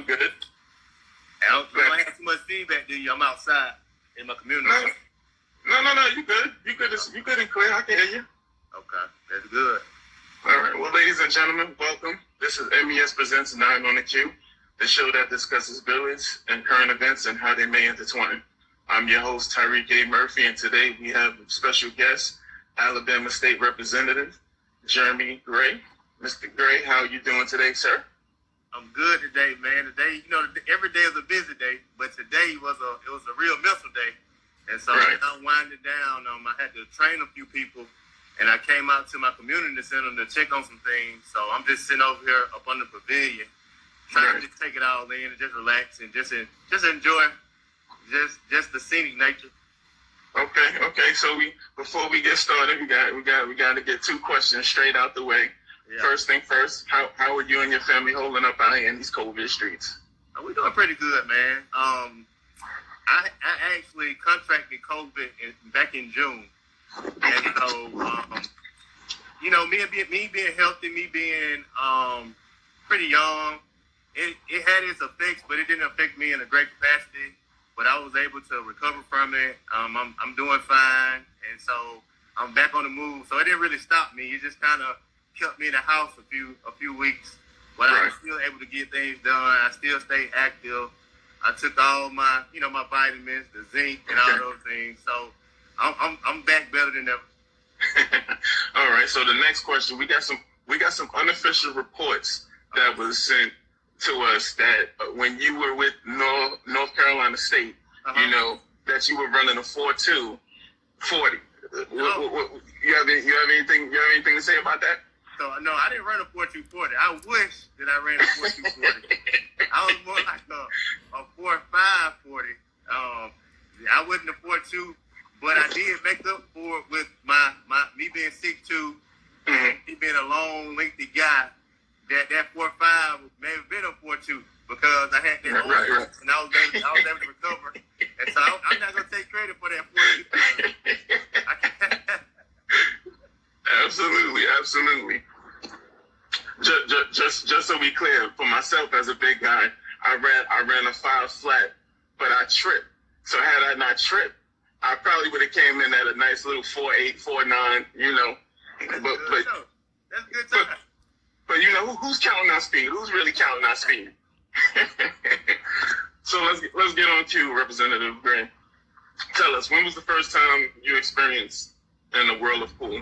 good. I don't have too much feedback, do you? I'm outside in my community. No. You good. You good and clear. I can hear you. Okay, that's good. All right. Well, ladies and gentlemen, welcome. This is MES Presents 9 on the Q, the show that discusses billiards and current events and how they may intertwine. I'm your host, Tyreek A. Murphy, and today we have a special guest, Alabama State Representative Jeremy Gray. Mr. Gray, how are you doing today, sir? I'm good today, man. Today, every day is a busy day, but today was a real mental day. And so I'm winding down. I had to train a few people, and I came out to my community center to check on some things. So I'm just sitting over here up on the pavilion, trying to just take it all in and just relax and just enjoy just the scenic nature. Okay. So before we get started, we got to get two questions straight out the way. Yeah. First thing first, how are you and your family holding up out here in these COVID streets? We're doing pretty good, man. I actually contracted COVID back in June, and so me being healthy, me being pretty young, it had its effects, but it didn't affect me in a great capacity. But I was able to recover from it. I'm doing fine, and so I'm back on the move. So it didn't really stop me. It just kind of kept me in the house a few weeks, but I was still able to get things done. I still stayed active. I took all my my vitamins, the zinc, and all those things. So I'm back better than ever. All right. So the next question, we got some unofficial reports that was sent to us that when you were with North Carolina State, that you were running a 4.2 40. You have anything to say about that? So, no, I didn't run a 4.240. I wish that I ran a 4.240. I was more like a 4.540. I wasn't a 4.2, but I did make up for it with me being 6'2", me being a long, lengthy guy. That 4.5 may have been a 4.2 because I had that right. And I was able to recover. And so I'm not gonna take credit for that 4.2. Absolutely. Just so we clear, for myself as a big guy, I ran a 5 flat, but I tripped. So had I not tripped, I probably would have came in at a nice little 4.8, 4.9. That's good time. But who's counting our speed? Who's really counting our speed? So let's get on to Representative Gray. Tell us, when was the first time you experienced in the world of pool?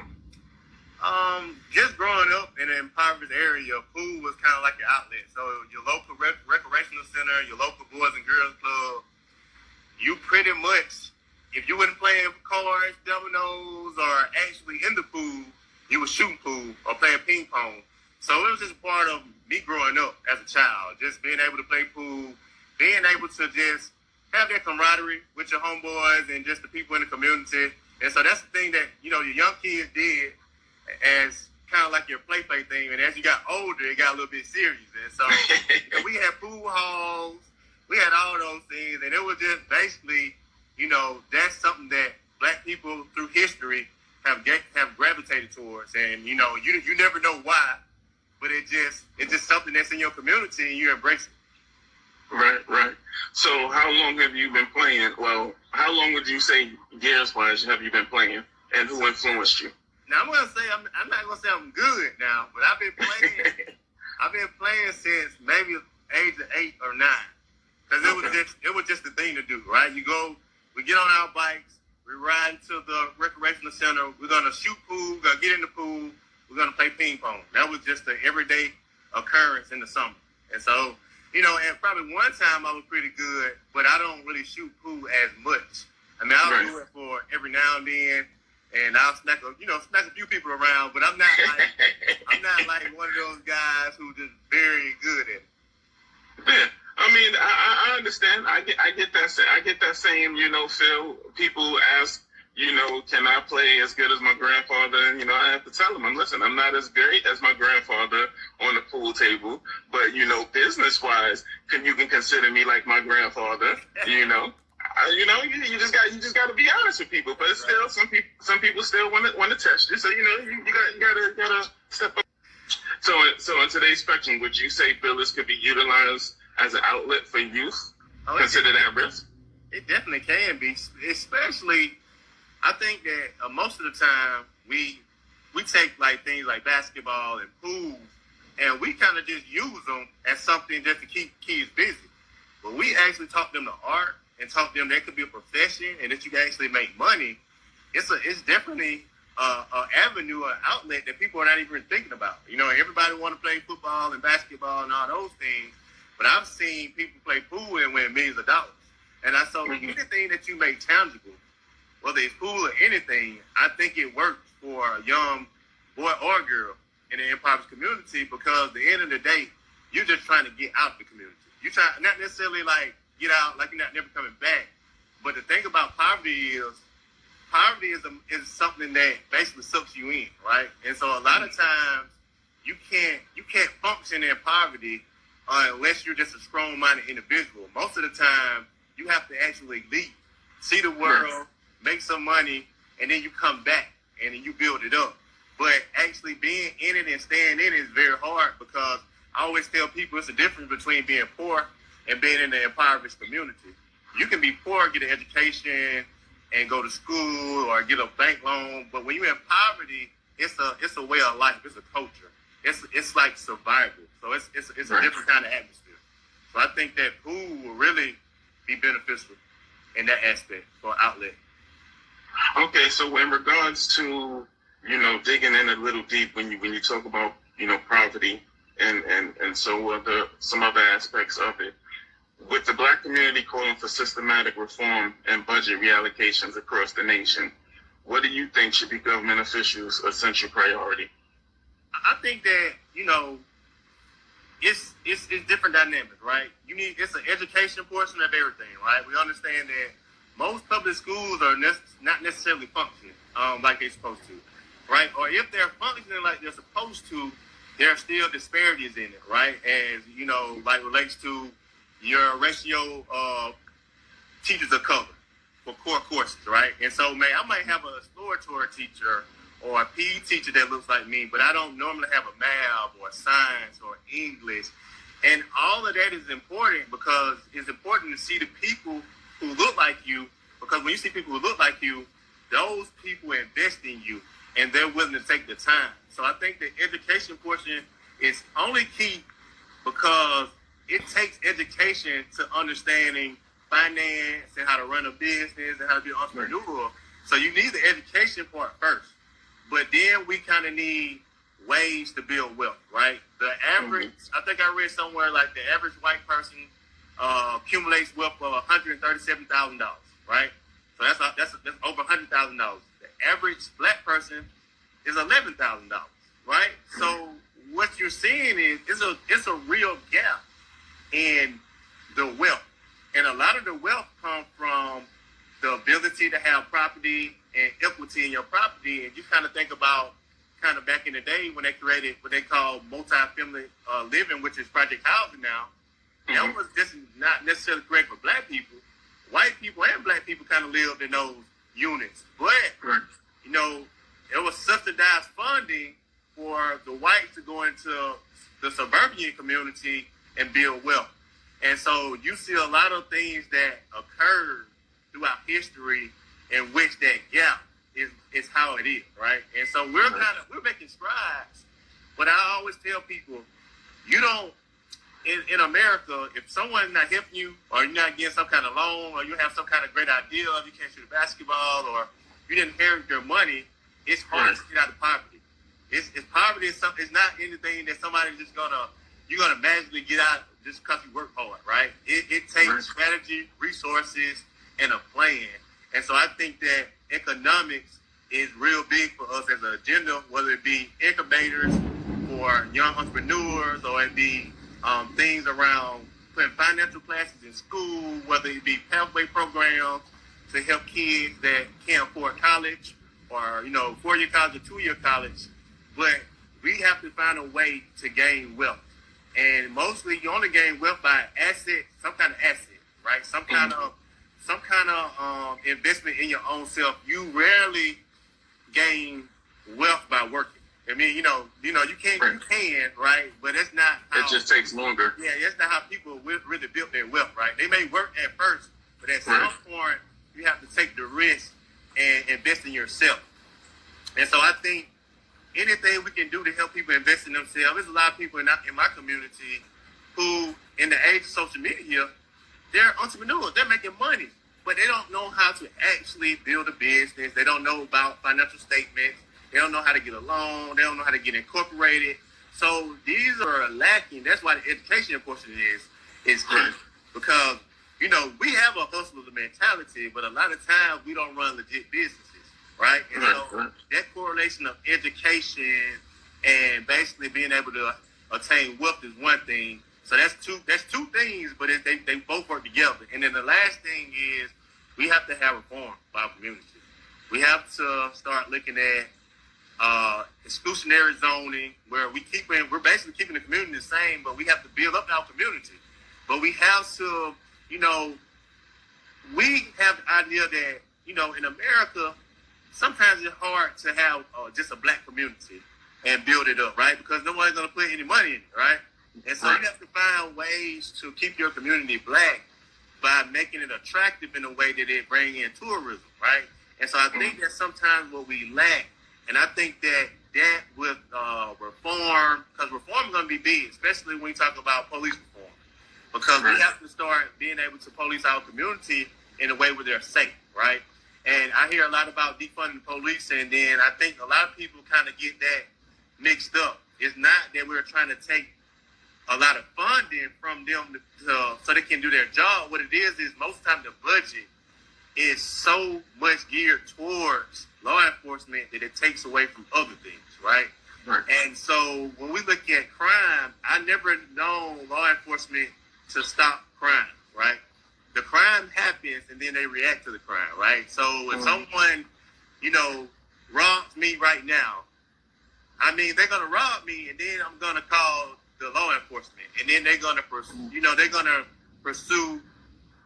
Just growing up in an impoverished area, pool was kind of like your outlet. So your local recreational center, your local boys and girls club, you pretty much, if you wasn't playing cards, dominoes, or actually in the pool, you were shooting pool or playing ping pong. So it was just part of me growing up as a child, just being able to play pool, being able to just have that camaraderie with your homeboys and just the people in the community. And so that's the thing that, your young kids did as kind of like your play thing. And as you got older, it got a little bit serious. And so we had pool halls, we had all those things. And it was just basically, that's something that Black people through history have gravitated towards. And, you never know why. But it's just something that's in your community and you embrace it. Right. So how long have you been playing? Well, how long would you say years-wise have you been playing, and who influenced you? Now I'm not gonna say I'm good now, but I've been playing since maybe age of 8 or 9, because it was just the thing to do, right? We get on our bikes, we ride to the recreational center, we're gonna shoot pool, we're gonna get in the pool. We're going to play ping pong. That was just an everyday occurrence in the summer. And so, and probably one time I was pretty good, but I don't really shoot pool as much. I mean, I'll do it for every now and then, and I'll smack a few people around, but I'm not like one of those guys who just very good at it. Yeah. I mean, I understand. I get that same, feel. People ask, can I play as good as my grandfather? And, I have to tell them, I'm not as great as my grandfather on the pool table, but, business-wise, you can consider me like my grandfather, You just got to be honest with people, but still, some people still want to test you, so, you gotta step up. So in today's spectrum, would you say billiards could be utilized as an outlet for youth Oh, considered at risk? it definitely can be, especially. I think that most of the time we take like things like basketball and pool, and we kind of just use them as something just to keep kids busy. But we actually taught them the art and taught them that could be a profession and that you can actually make money. It's definitely an avenue, an outlet that people are not even thinking about. You know, everybody want to play football and basketball and all those things, but I've seen people play pool and win millions of dollars. And I saw anything that you make tangible, whether it's pool or anything, I think it works for a young boy or girl in the impoverished community, because at the end of the day, you're just trying to get out of the community. You're trying not necessarily like get out, like you're not never coming back. But the thing about poverty is something that basically sucks you in, right? And so a lot of times you can't function in poverty unless you're just a strong-minded individual. Most of the time, you have to actually leave, see the world, make some money, and then you come back and then you build it up. But actually being in it and staying in it is very hard, because I always tell people it's a difference between being poor and being in the impoverished community. You can be poor, get an education, and go to school or get a bank loan, but when you're in poverty, it's a way of life. It's a culture. It's like survival. So it's a different kind of atmosphere. So I think that pool will really be beneficial in that aspect for outlet. Okay, so in regards to, you know, digging in a little deep when you talk about, you know, poverty and some other aspects of it, with the Black community calling for systematic reform and budget reallocations across the nation, what do you think should be government officials' essential priority? I think that, you know, it's different dynamics, right? It's an education portion of everything, right? We understand that most public schools are not necessarily functioning like they're supposed to, right? Or if they're functioning like they're supposed to, there are still disparities in it, right? As, you know, like relates to your ratio of teachers of color for core courses, right? And so, I might have a exploratory teacher or a PE teacher that looks like me, but I don't normally have a math or science or English. And all of that is important, because it's important to see the people who look like you, because when you see people who look like you, those people invest in you and they're willing to take the time. So I think the education portion is only key because it takes education to understanding finance and how to run a business and how to be an entrepreneur. So you need the education part first. But then we kind of need ways to build wealth, right? The average, I think I read somewhere like the average white person accumulates wealth of $137,000, right? So that's over $100,000. The average black person is $11,000, right? So what you're seeing is it's a real gap in the wealth. And a lot of the wealth comes from the ability to have property and equity in your property. And you kind of think about kind of back in the day when they created what they call multi-family living, which is project housing now. That was just not necessarily correct for black people. White people and black people kind of lived in those units. But, you know, it was subsidized funding for the whites to go into the suburban community and build wealth. And so you see a lot of things that occurred throughout history in which that gap is how it is, right? And so we're making strides. But I always tell people, you don't, in America, if someone's not helping you, or you're not getting some kind of loan, or you have some kind of great idea, you can't shoot a basketball, or you didn't inherit your money, it's hard to get out of poverty. Poverty is it's not anything that somebody's just you're gonna magically get out just because you work hard, right? It takes strategy, resources, and a plan. And so I think that economics is real big for us as an agenda, whether it be incubators for young entrepreneurs, or it be things around putting financial classes in school, whether it be pathway programs to help kids that can't afford college, or, you know, 4-year college or 2-year college. But we have to find a way to gain wealth. And mostly you only gain wealth by some kind of asset, right? Some kind of investment in your own self. You rarely gain wealth by working. I mean, you can, right? But it's not how, it just takes longer. Yeah, that's not how people really build their wealth, right? They may work at first, but at some point, you have to take the risk and invest in yourself. And so I think anything we can do to help people invest in themselves, there's a lot of people in my community who, in the age of social media, they're entrepreneurs. They're making money, but they don't know how to actually build a business. They don't know about financial statements. They don't know how to get a loan. They don't know how to get incorporated. So these are lacking. That's why the education portion is key. Because, we have a hustler mentality, but a lot of times we don't run legit businesses, right? And so that correlation of education and basically being able to attain wealth is one thing. So that's two things, but they both work together. And then the last thing is we have to have reform by our community. We have to start looking at exclusionary zoning, where we're basically keeping the community the same, but we have to build up our community. But we have to, we have the idea that, in America, sometimes it's hard to have just a black community and build it up, right? Because nobody's going to put any money in it, right? And so you have to find ways to keep your community black by making it attractive in a way that it bring in tourism, right? And so I think that's sometimes what we lack. And I think that with reform, because reform is going to be big, especially when you talk about police reform, because we have to start being able to police our community in a way where they're safe, right? And I hear a lot about defunding the police, and then I think a lot of people kind of get that mixed up. It's not that we're trying to take a lot of funding from them so they can do their job. What it is most of the time the budget is so much geared towards law enforcement that it takes away from other things, right? And so when we look at crime, I never known law enforcement to stop crime, right? The crime happens and then they react to the crime, right? So if someone, robs me right now, I mean, they're going to rob me and then I'm going to call the law enforcement, and then they're going to pursue,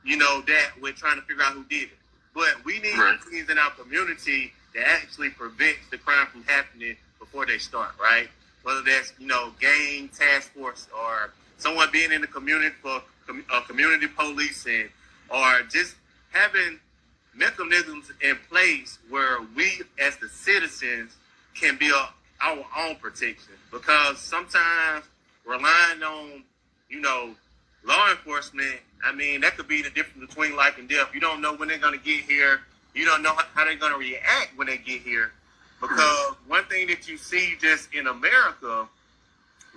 that with trying to figure out who did it. But we need things in our community that actually prevents the crime from happening before they start, right? Whether that's, gang task force or someone being in the community for community policing, or just having mechanisms in place where we as the citizens can build our own protection. Because sometimes relying on, law enforcement, I mean, that could be the difference between life and death. You don't know when they're going to get here. You don't know how they're going to react when they get here. Because one thing that you see just in America,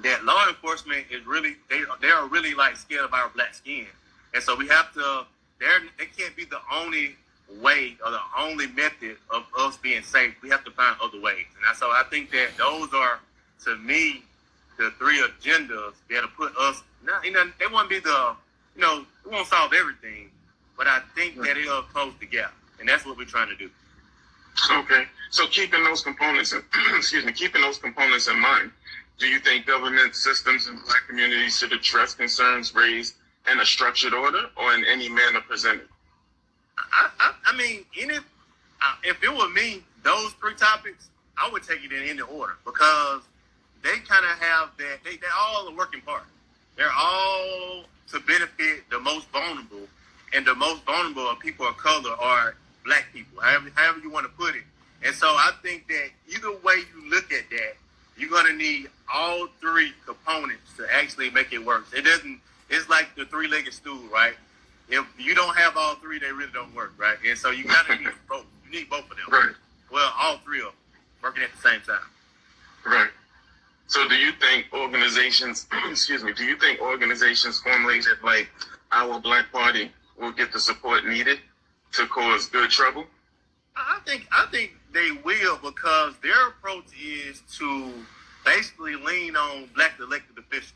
that law enforcement is really, they are really like scared of our black skin. And so we have to, they can't be the only way or the only method of us being safe. We have to find other ways. And so I think that those are, to me, the three agendas that'll put us, they won't be the, it won't solve everything, but I think that it'll close the gap. And that's what we're trying to do. Okay. So keeping those components, keeping those components in mind, do you think government systems in black communities should address concerns raised in a structured order or in any manner presented? I mean, if it were me, those three topics, I would take it in any order, because they kind of have that, they're all a working part. They're all to benefit the most vulnerable, and the most vulnerable are people of color or black people, however you want to put it. And so I think that either way you look at that, you're going to need all three components to actually make it work. It's like the three-legged stool, right? If you don't have all three, they really don't work, right? And so you got to need both. You need both of them. Right. Well, all three of them working at the same time. Right. So do you think organizations, formulated like our Black Party will get the support needed to cause good trouble? I think they will, because their approach is to basically lean on black elected officials.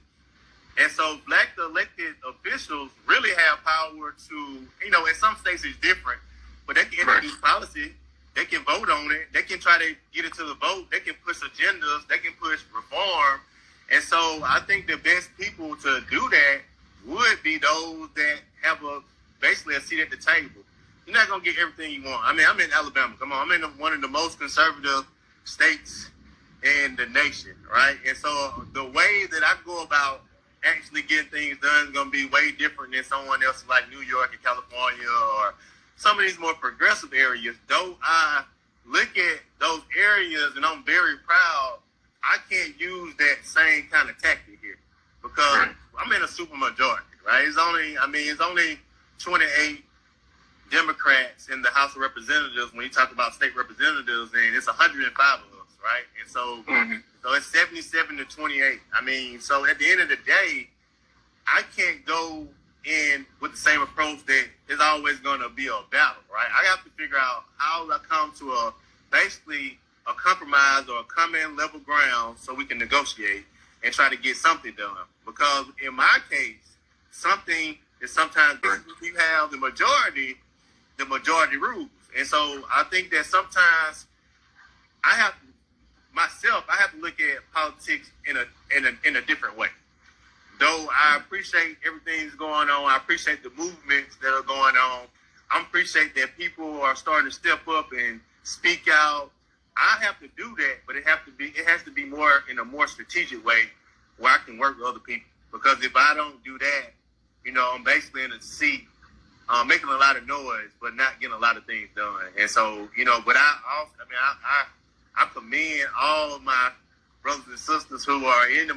And so black elected officials really have power to, in some states it's different, but they can introduce policy, they can vote on it, they can try to get it to the vote, they can push agendas, they can push reform. And so I think the best people to do that would be those that have basically a seat at the table. You're not going to get everything you want. I mean, I'm in Alabama. Come on, I'm in one of the most conservative states in the nation, right? And so the way that I go about actually getting things done is going to be way different than someone else like New York and California or some of these more progressive areas. Though I look at those areas and I'm very proud, I can't use that same kind of tactic here because I'm in a super majority, right? It's only 28 Democrats in the House of Representatives when you talk about state representatives, and it's 105 of us, right? And so, so it's 77 to 28. So at the end of the day, I can't go in with the same approach that is always going to be a battle, right? I have to figure out how I come to basically a compromise or a common level ground so we can negotiate and try to get something done. Because in my case, something is sometimes you have the majority rules. And so I think that sometimes I have to look at politics in a different way. Though I appreciate everything that's going on, I appreciate the movements that are going on. I appreciate that people are starting to step up and speak out. I have to do that, but it has to be more in a more strategic way where I can work with other people. Because if I don't do that, I'm basically in a seat, making a lot of noise, but not getting a lot of things done. And so, but I commend all of my brothers and sisters who are in the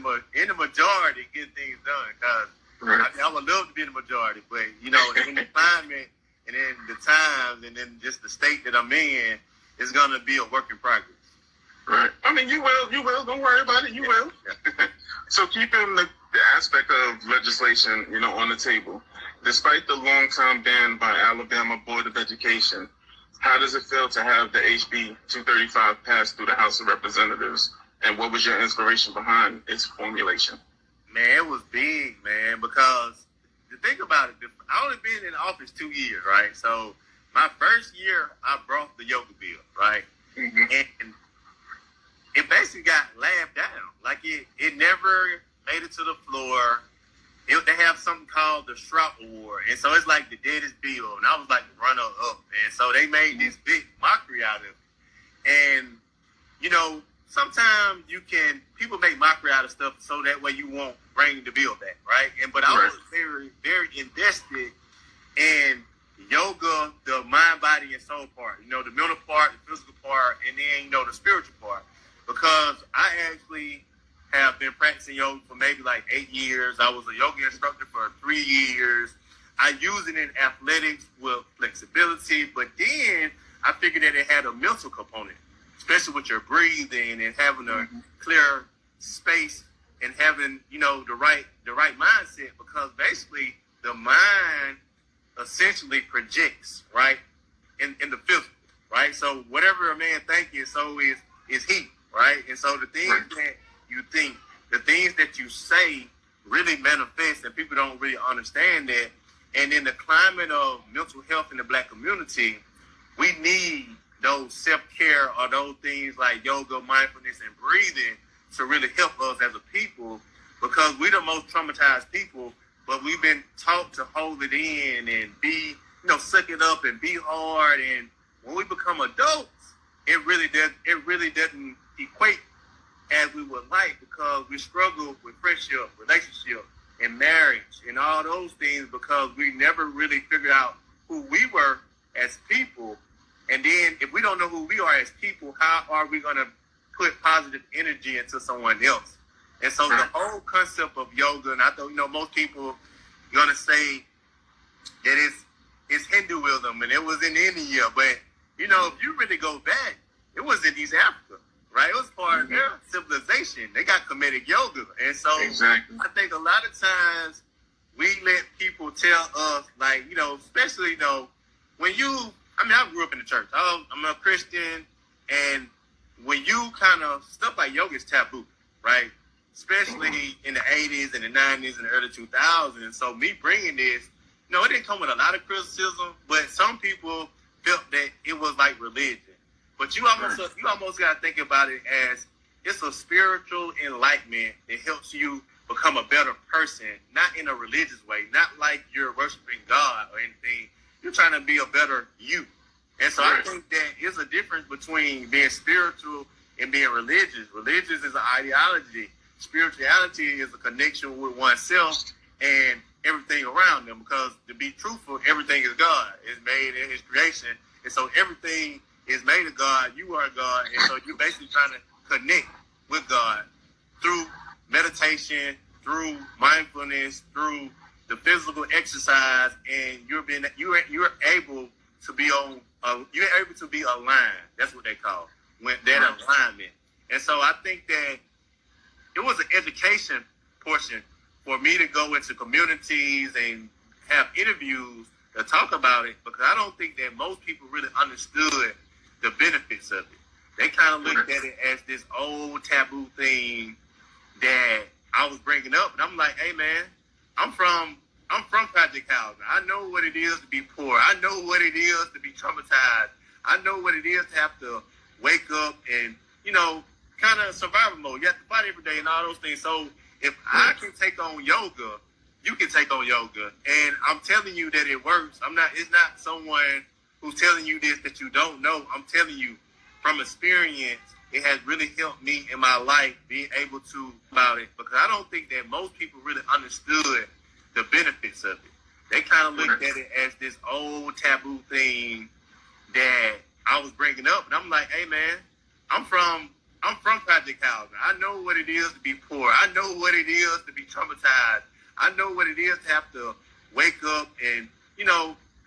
majority getting things done. Because I would love to be in the majority, but in the climate and in the times and then just the state that I'm in, it's going to be a work in progress. Right. You will. Don't worry about it. You will. So keeping the aspect of legislation, on the table, despite the long-term ban by Alabama Board of Education, how does it feel to have the HB 235 pass through the House of Representatives? And what was your inspiration behind its formulation? Man, it was big, man, because the thing about it, I only been in office 2 years, right? So my first year, I brought the yoga bill, right? And it basically got laughed down. Like it never made it to the floor. They have something called the Shroud Award. And so it's like the deadest bill. And I was like the runner-up. And so they made this big mockery out of it. And, sometimes people make mockery out of stuff so that way you won't bring the bill back, right? But I was very, very invested in yoga, the mind, body, and soul part. The mental part, the physical part, and then, the spiritual part. Because I actually have been practicing yoga for maybe like 8 years. I was a yoga instructor for 3 years. I use it in athletics with flexibility, but then I figured that it had a mental component, especially with your breathing and having a clear space and having, the right mindset, because basically the mind essentially projects, right, in the physical, right? So whatever a man thinks, so is he, right? And so the things that you think, the things that you say really manifest, and people don't really understand that. And in the climate of mental health in the Black community, we need those self-care or those things like yoga, mindfulness, and breathing to really help us as a people, because we're the most traumatized people, but we've been taught to hold it in and be, suck it up and be hard. And when we become adults, it really doesn't equate as we would like, because we struggle with friendship, relationship, and marriage and all those things, because we never really figured out who we were as people. And then if we don't know who we are as people, how are we going to put positive energy into someone else? And so the whole concept of yoga, and I thought, most people are going to say that it's Hinduism and it was in India, but, if you really go back, it was in East Africa, right? It was part of their civilization. They got Kemetic yoga. And so I think a lot of times we let people tell us, like, especially, when I grew up in the church. I'm a Christian, and when you stuff like yoga is taboo, right? Especially in the 80s and the 90s and the early 2000s. So me bringing this, it didn't come with a lot of criticism, but some people felt that it was like religion. But you almost got to think about it as it's a spiritual enlightenment that helps you become a better person, not in a religious way, not like you're worshiping God or anything. You're trying to be a better you. And so I think that there's a difference between being spiritual in being religious. Religious is an ideology. Spirituality is a connection with oneself and everything around them. Because to be truthful, everything is God. It's made in His creation, and so everything is made of God. You are God, and so you're basically trying to connect with God through meditation, through mindfulness, through the physical exercise, and you're able to be on. You're able to be aligned. That's what they call that alignment. And so I think that it was an education portion for me to go into communities and have interviews to talk about it, because I don't think that most people really understood the benefits of it. They kind of looked at it as this old taboo thing that I was bringing up, and I'm like, hey man, I'm from Project Housing. I know what it is to be poor. I know what it is to be traumatized. I know what it is to have to wake up and, kind of survival mode. You have to fight every day and all those things. So if I can take on yoga, you can take on yoga. And I'm telling you that it works. It's not someone who's telling you this that you don't know. I'm telling you from experience, it has really helped me in my life being able to about it, because I don't think that most people really understood the benefits of it. They kind of looked at it as this old taboo thing that I was bringing up, and I'm like, hey man, I'm from Project Housing. I know what it is to be poor. I know what it is to be traumatized. I know what it is to have to wake up and,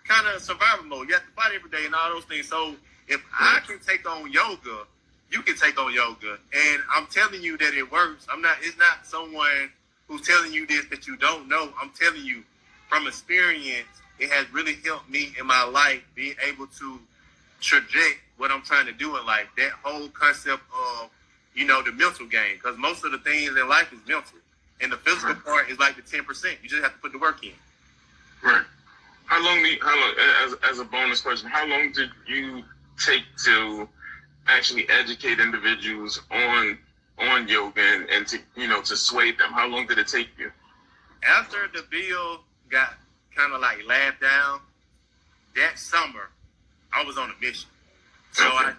kind of survival mode. You have to fight every day and all those things. So if I can take on yoga, you can take on yoga. And I'm telling you that it works. It's not someone who's telling you this that you don't know. I'm telling you from experience, it has really helped me in my life being able to traject what I'm trying to do in life. That whole concept of, the mental game. Because most of the things in life is mental. And the physical part is like the 10%. You just have to put the work in. Right. How long, as a bonus question, how long did you take to actually educate individuals on yoga and to, to sway them? How long did it take you? After the bill got kind of like laughed down, that summer, I was on a mission. So I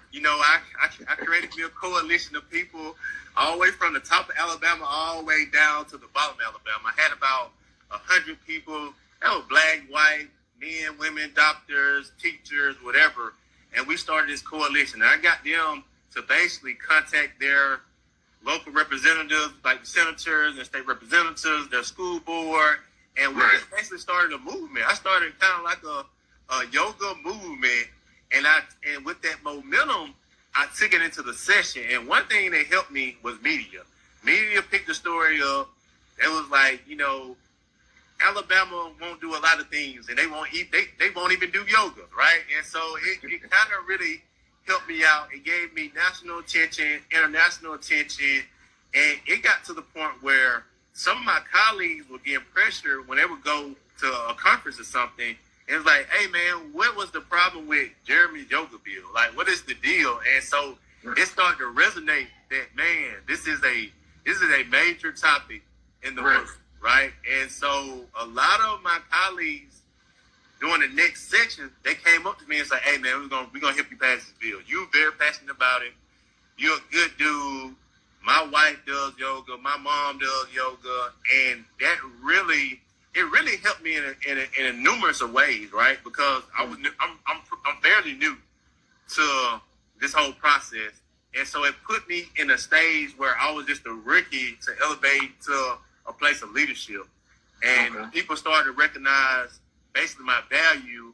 created me a coalition of people all the way from the top of Alabama all the way down to the bottom of Alabama. I had about 100 people. That was black, white, men, women, doctors, teachers, whatever. And we started this coalition. And I got them to basically contact their local representatives, like the senators and state representatives, their school board. And we just basically started a movement. I started kind of like a yoga movement. And with that momentum, I took it into the session. And one thing that helped me was media. Media picked the story up. It was like, Alabama won't do a lot of things, and they won't even do yoga, right? And so it kind of really helped me out. It gave me national attention, international attention, and it got to the point where some of my colleagues were getting pressured when they would go to a conference or something. And it's like, hey man, what was the problem with Jeremy's yoga bill? Like, what is the deal? And so it started to resonate that, man, this is a major topic in the world. Right? And so a lot of my colleagues during the next section, they came up to me and said, hey man, we're gonna help you pass this bill. You're very passionate about it. You're a good dude. My wife does yoga, my mom does yoga, and that really helped me in numerous of ways, right? Because I'm fairly new to this whole process. And so it put me in a stage where I was just a rookie to elevate to a place of leadership, and people started to recognize basically my value.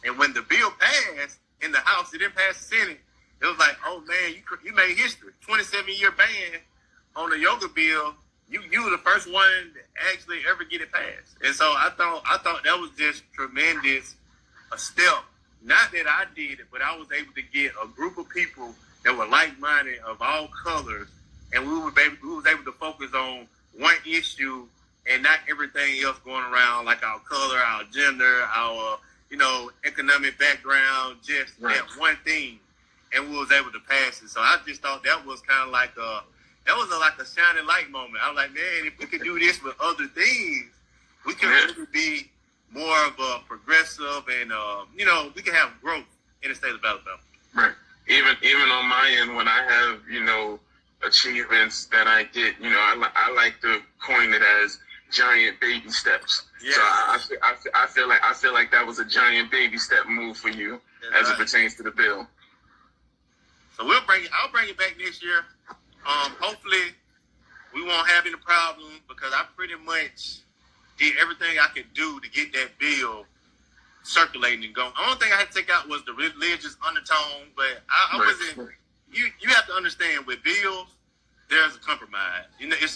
And when the bill passed in the House, it didn't pass the Senate. It was like, oh man, you made history. 27-year ban on the yoga bill. You were the first one to actually ever get it passed. And so I thought that was just tremendous, a step. Not that I did it, but I was able to get a group of people that were like-minded of all colors, and we was able to focus on one issue and not everything else going around, like our color, our gender, our economic background, just that one thing, and we was able to pass it. So I just thought that was kind of like a shining light moment. I was like, man, if we could do this with other things, we can really be more of a progressive, and we can have growth in the state of Alabama. Right. even on my end, when I have, achievements that I get, I like to coin it as giant baby steps. Yeah. So I feel like that was a giant baby step move for you as it pertains to the bill. So I'll bring it back next year. Hopefully we won't have any problems because I pretty much did everything I could do to get that bill circulating and going. The only thing I had to take out was the religious undertone, but I wasn't. You have to understand with bills, there's a compromise.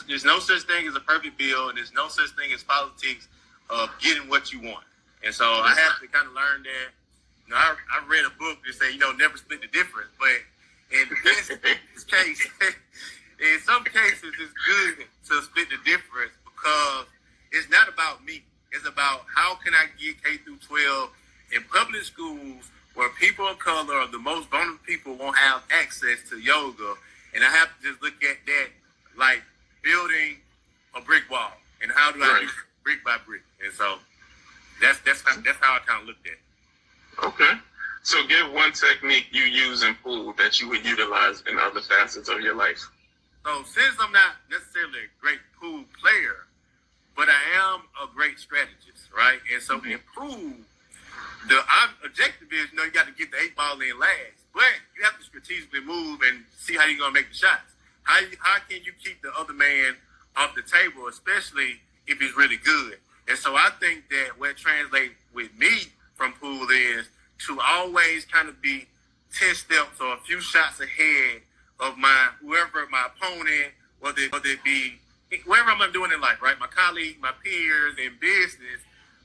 There's no such thing as a perfect bill, and there's no such thing as politics of getting what you want. And so I have to kind of learn that. I read a book that say never split the difference, but in this case, in some cases, it's good to split the difference because it's not about me. It's about how can I get K through 12 in public schools where people of color or the most vulnerable people won't have access to yoga. And I have to just look at that like building a brick wall. And how do I do brick by brick? And so that's how I kind of looked at it. Okay. So give one technique you use in pool that you would utilize in other facets of your life. So since I'm not necessarily a great pool player, but I am a great strategist, right? And so in pool, the objective is, you got to get the 8 ball in last, but you have to strategically move and see how you're going to make the shots. How can you keep the other man off the table, especially if he's really good? And so I think that what translates with me from pool is to always kind of be 10 steps or a few shots ahead of whoever my opponent, whether it be wherever I'm doing in life, right? My colleagues, my peers in business,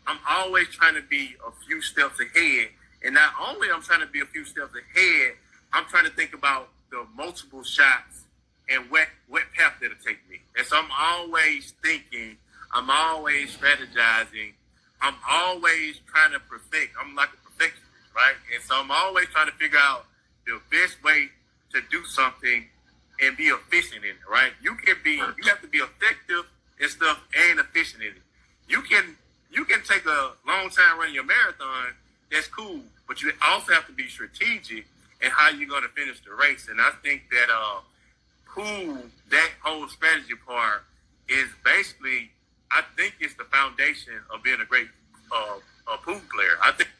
I'm always trying to be a few steps ahead. And not only I'm trying to be a few steps ahead, I'm trying to think about the multiple shots and what path that'll take me. And so I'm always thinking, I'm always strategizing, I'm always trying to perfect. I'm like a perfectionist, right? And so I'm always trying to figure out the best way to do something and be efficient in it, right? You have to be effective and stuff and efficient in it. You can take a long time running your marathon, that's cool, but you also have to be strategic in how you're going to finish the race. And I think that that whole strategy part is basically, I think it's the foundation of being a great pool player. I think.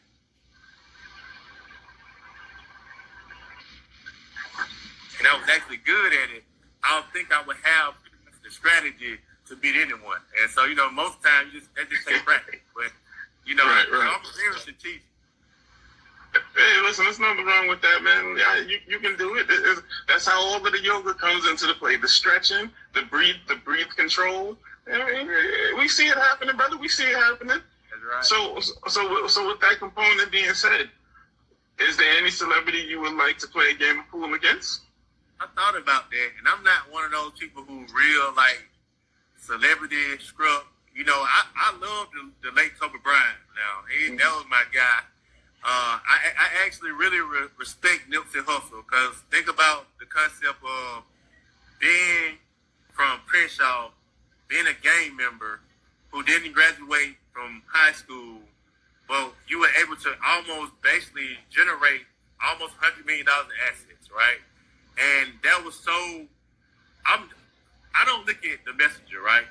And I was actually good at it, I don't think I would have the strategy to beat anyone. And so, most times that just takes practice. But, I'm very strategic. Hey, listen, there's nothing wrong with that, man. You can do it. That's how all of the yoga comes into the play. The stretching, the breathe control. We see it happening, brother. We see it happening. That's right. So with that component being said, is there any celebrity you would like to play a game of pool against? I thought about that, and I'm not one of those people who real celebrity scrub. I love the late Kobe Bryant. Now that was my guy. I actually really respect Nipsey Hussle because think about the concept of being from Crenshaw, being a gang member who didn't graduate from high school, but you were able to almost basically generate almost $100 million in assets, right? And that was so. I don't look at the messenger, right?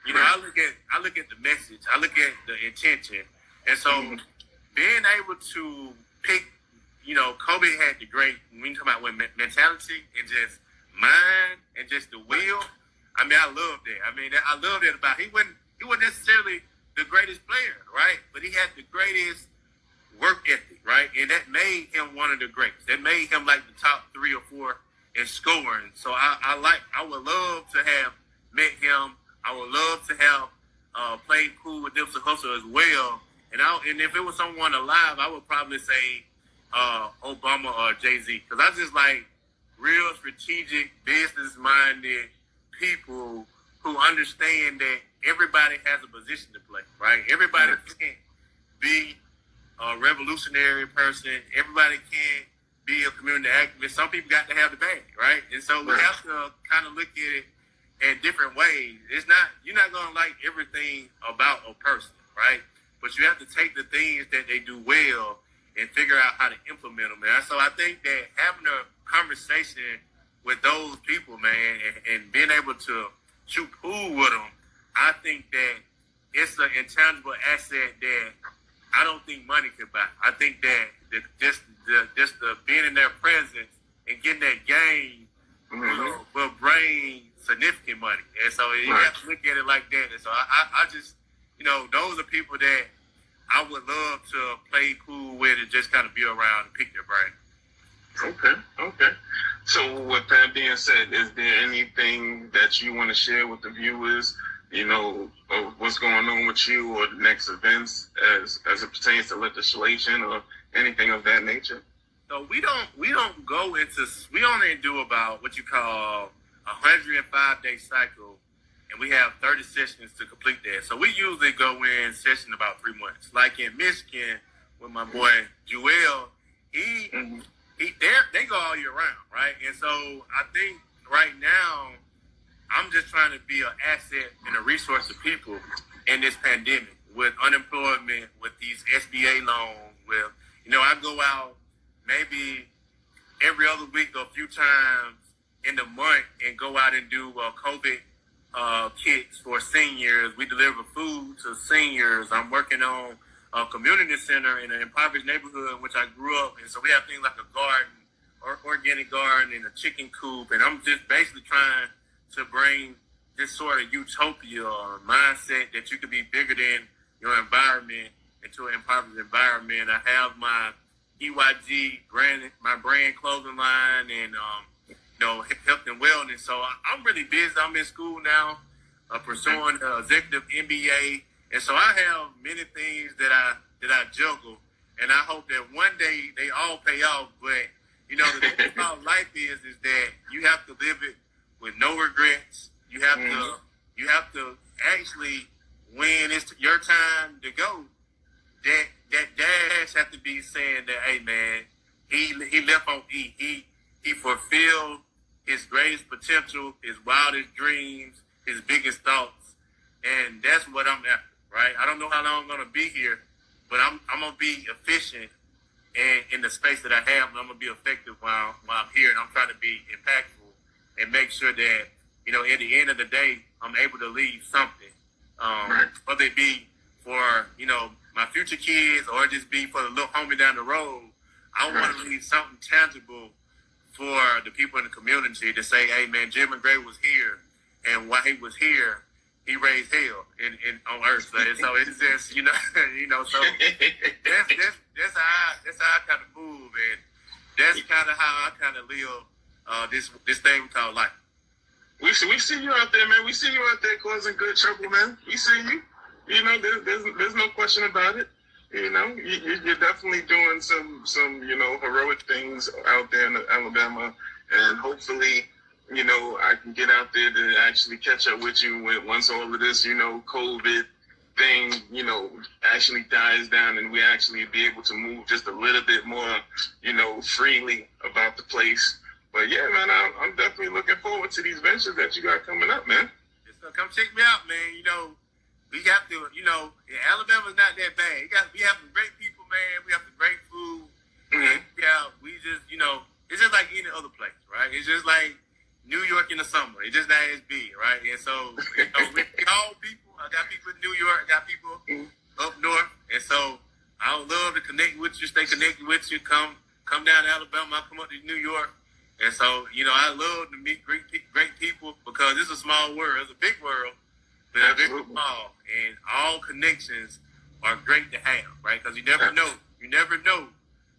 I look at the message. I look at the intention, and so being able to pick, Kobe had the great. When you talk about mentality and just mind and just the will. I loved it. I loved it about. He wasn't necessarily the greatest player, right? But he had the greatest work ethic, right? And that made him one of the greats. That made him like the top 3 or 4 in scoring. So I would love to have met him. I would love to have played pool with Nipsey Hussle as well. And if it was someone alive, I would probably say Obama or Jay-Z. Because I just like real strategic, business-minded people who understand that everybody has a position to play, right? Everybody can't be a revolutionary person. Everybody can't be a community activist. Some people got to have the bag, right? And so we have to kind of look at it in different ways. You're not going to like everything about a person, right? But you have to take the things that they do well and figure out how to implement them, man. So I think that having a conversation with those people, man, and being able to shoot pool with them, I think that it's an intangible asset that I don't think money can buy. I think that just the being in their presence and getting that game will bring significant money. And so you have to look at it like that. And so I just, those are people that I would love to play pool with and just kind of be around and pick their brain. Okay. So with that being said, is there anything that you want to share with the viewers, of what's going on with you or the next events as it pertains to legislation or anything of that nature? So we don't go into, we only do about what you call 105-day cycle, and we have 30 sessions to complete that. So we usually go in session about 3 months. Like in Michigan with my boy Joel, they go all year round, right? And so I think right now I'm just trying to be an asset and a resource to people in this pandemic with unemployment, with these SBA loans, with, I go out maybe every other week or a few times in the month and go out and do COVID kits for seniors. We deliver food to seniors. I'm working on a community center in an impoverished neighborhood in which I grew up. And so we have things like a garden, or organic garden, and a chicken coop. And I'm just basically trying to bring this sort of utopia or mindset that you could be bigger than your environment into an impoverished environment. I have my EYG brand, my brand clothing line, and health and wellness. So I'm really busy. I'm in school now, pursuing executive MBA, and so I have many things that I juggle, and I hope that one day they all pay off. But the thing about life is that you have to live it with no regrets. You have to actually, when it's your time to go, that dash have to be saying that, hey man, he left on E. He fulfilled his greatest potential, his wildest dreams, his biggest thoughts, and that's what I'm after, right? I don't know how long I'm gonna be here, but I'm gonna be efficient in the space that I have, and I'm gonna be effective while I'm here, and I'm trying to be impactful and make sure that at the end of the day, I'm able to leave something, whether it be for my future kids or just be for the little homie down the road. I want to leave something tangible for the people in the community to say, hey man, Jim McGray was here, and while he was here, he raised hell in on earth. So it's just so that's how I kind of move, and that's kind of how I kind of live this thing we call life. We see you out there, man. We see you out there causing good trouble, man. We see you. There's no question about it. You're definitely doing some heroic things out there in Alabama, and hopefully, I can get out there to actually catch up with you once all of this, COVID thing, actually dies down, and we actually be able to move just a little bit more, freely about the place. But yeah, man, I'm definitely looking forward to these ventures that you got coming up, man. So come check me out, man. We have to, Alabama's not that bad. We have some great people, man. We have some great food. We just, it's just like any other place, right? It's just like New York in the summer. It's just not as big, right? And so, we all people. I got people in New York. I got people up north. And so, I would love to connect with you, stay connected with you. Come down to Alabama. I come up to New York. And so, I love to meet great people because it's a small world. It's a big world, but it's very small. And all connections are great to have, right? Because you never know. You never know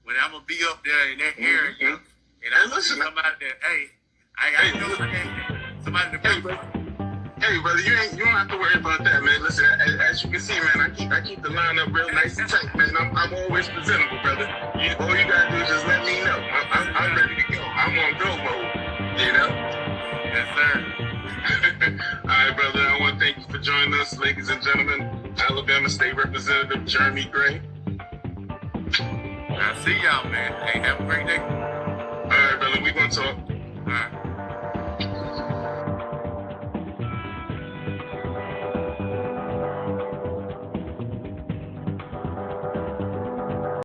when I'm going to be up there in that area. And I see somebody that, hey, I know somebody to pay for. Hey, brother, you don't have to worry about that, man. Listen, as you can see, man, I keep the line up real nice and tight, man. I'm always presentable, brother. All you gotta do is just let me know. I'm ready to go. I'm on go mode, Yes, sir. All right, brother. I want to thank you for joining us, ladies and gentlemen. Alabama State Representative Jeremy Gray. I'll see y'all, man. Hey, have a great day. All right, brother. We gonna talk. All right.